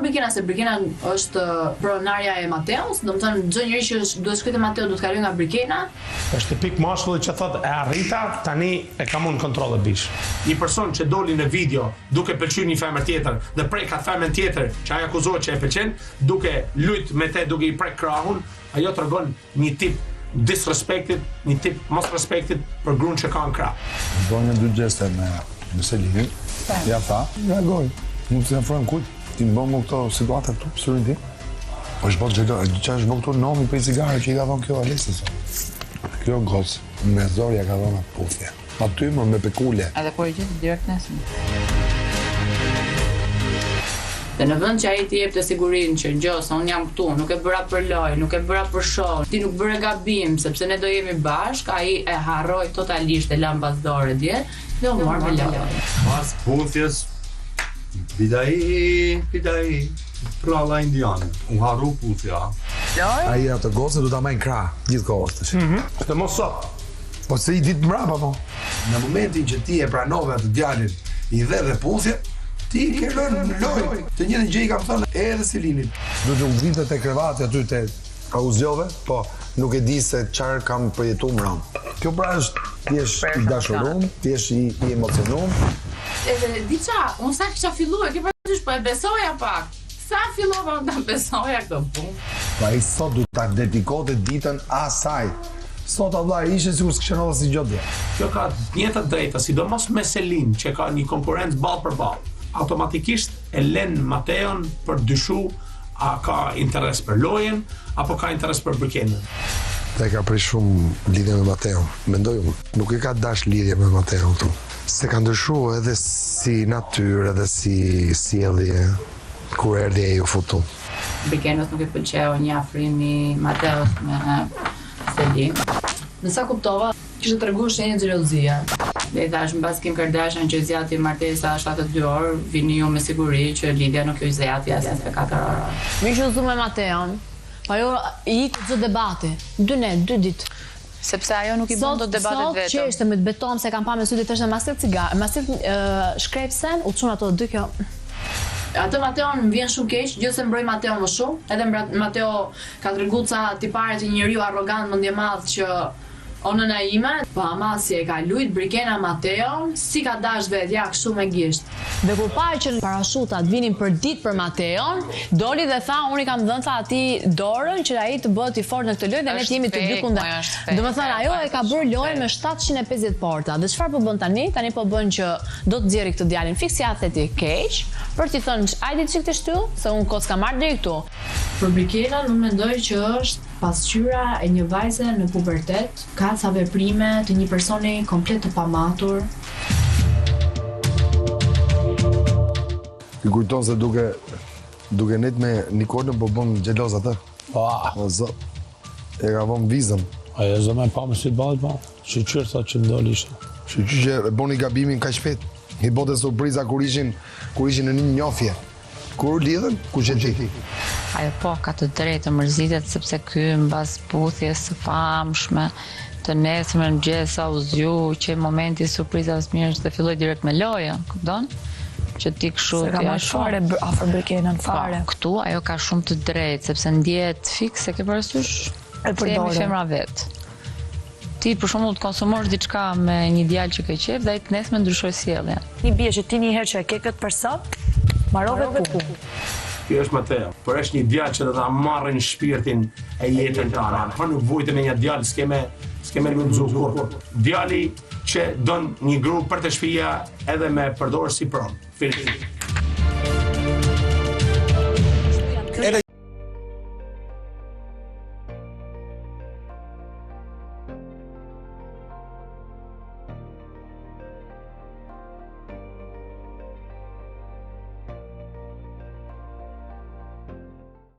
Brikena, se Brikena është pronarja e Mateos, domethënë çdo njeri që duhet shkruajë Mateo duhet kalojë nga Brikena. Është tipik mashkulli që thotë e arrita, tani e kam unë kontroll e bish. Një person që doli në video duke pëlqyer një femër tjetër dhe prek atë femër tjetër që ai akuzohet që e pëlqen, duke lut me te, duke i prek krahun, ajo tregon një tip disrespektit, një tip mos respektit për gruan që ka në krah. Bën dy gjeste me Selinin. Ja tha, reagoj. Nuk të afrojmë kujt. Ti më bën këto situata këtu, pësurin ti. Po është bërë gjelo, që është bërë këtu nomi për i cigare që i ka thonë kjo Alesës. Kjo gosë, me zorja ka thonë atë puthje. Aty më me pekule. Edhe po i gjithë direkt nesëm. Dhe në vend që ai t'i jep të sigurinë që gjose, unë jam këtu, nuk e bëra për lojë, nuk e bëra për show, ti nuk bëre gabim, sepse ne do jemi bashk, ai e harroi totalisht e la mbas dore dje, dhe u mor me lojë. Pas puthjes, Pidai, pralla indiane. U harru puthja. Ai atë gosë du ta majnë krah, gjithë kohës të shi. Të mos sot. Po se i ditë mrapa, po. Në momentin që ti e pranove atë djalin, i dhe puthje, ti ke lënë në lojë. Të njëjtën gjë i kam thënë edhe Selinit. Du të ngritet te krevati aty te kauzjove, po nuk e di se çfarë kam përjetuar mbrapa. Kjo pra është ti je i dashurum, ti je i emocionum. Edhe di qa, unë sa kisha filluar, ke parasysh, po e besoja pak. Sa fillova unë ta besoja këtë punë. Pa i sot du ta dedikote ditën asaj. Sot Allah ishe sikur s'kishte si gjë. Kjo ka njëta drejta, sidomos me Selin, që ka një konkurrencë ball për ball. Automatikisht e lën Mateon për dyshu a ka interes për lojën apo ka interes për Brikenën. Dhe ka prish shumë lidhje me Mateon. Mendoj unë, nuk e ka dash lidhje me Mateon këtu. Se ka ndryshuar edhe si natyrë, edhe si sjellje kur erdhi ai u futu. Brikenës nuk e pëlqeu një afrim i Mateos me Selin. Në sa kuptova, kishte treguar shenjë xhelozie. Dhe i thash mbas Kim Kardashian që zjati martesa 72 orë, vini ju me siguri që lidhja nuk ju zjati as 24 orë. Mi që uzu me Mateon, pa jo i ikë të debati, 2 ditë. Sepse ajo nuk i bën dot debatet vetëm. Sot që ishte me të beton se kam pa me sytë të është mastet cigare, mastet shkrepsen, u çun ato dy kjo. Atë Mateon më vjen shumë keq, gjë se mbroj Mateo më shumë, edhe Mateo ka treguar ca tipare të njeriu arrogant, mendje madh që o nëna ime, pa ama si e ka lujt Brikena Mateon, si ka dash vetë, ja kështu me gisht. Dhe kur parë që parashutat vinin për ditë për Mateon, doli dhe tha, unë i kam dhënë tha atij dorën që ai të bëhet i fortë në këtë lojë dhe ne të jemi të dy kundër. Domethënë ajo e ka bërë lojën me 750 porta. Dhe çfarë po bën tani? Tani po bën që do të nxjerrë këtë djalin fiksi atleti keq, për t'i thënë hajde çik të shtyll, se unë kos kam marrë deri këtu. Për Brikenën unë mendoj që është pasqyra e një vajze në pubertet, ka ca veprime të një personi komplet të pamatur. I kujton se duke net me Nikolën po bën xheloz atë. O zot. E ka vënë vizën. Ajo zë me pa me si balë, pa. Shqyqyr thot që ndoli ishte. Shqyqyr që e boni gabimin kaq shpejt. I bote surpriza kur ishin në një njofje. Kur u lidhen, ku që ti? Ajo po, ka të drejtë të mërzitet, sepse ky mbas puthjes së famshme të nesërmen mëngjesa u zgju që momenti surprizave mirë dhe filloi direkt me lojën, kupton? Që ti kështu ti ja fare afër Brikenën fare. Këtu ajo ka shumë të drejtë, sepse ndjehet fikse ke parasysh e përdorë femra vet. Ti për shembull të konsumosh diçka me një djalë që ke qef, dhe ai të nesër ndryshoj sjelljen. Një bie që ti një herë që e ke këtë person, marrove ku. Ky është Mateo, por është një djalë që do ta marrë në shpirtin e jetën tënde. Po nuk vujte me një djalë, s'ke me kur. Djali që don një grup për të shtëpia edhe me përdorë si pron.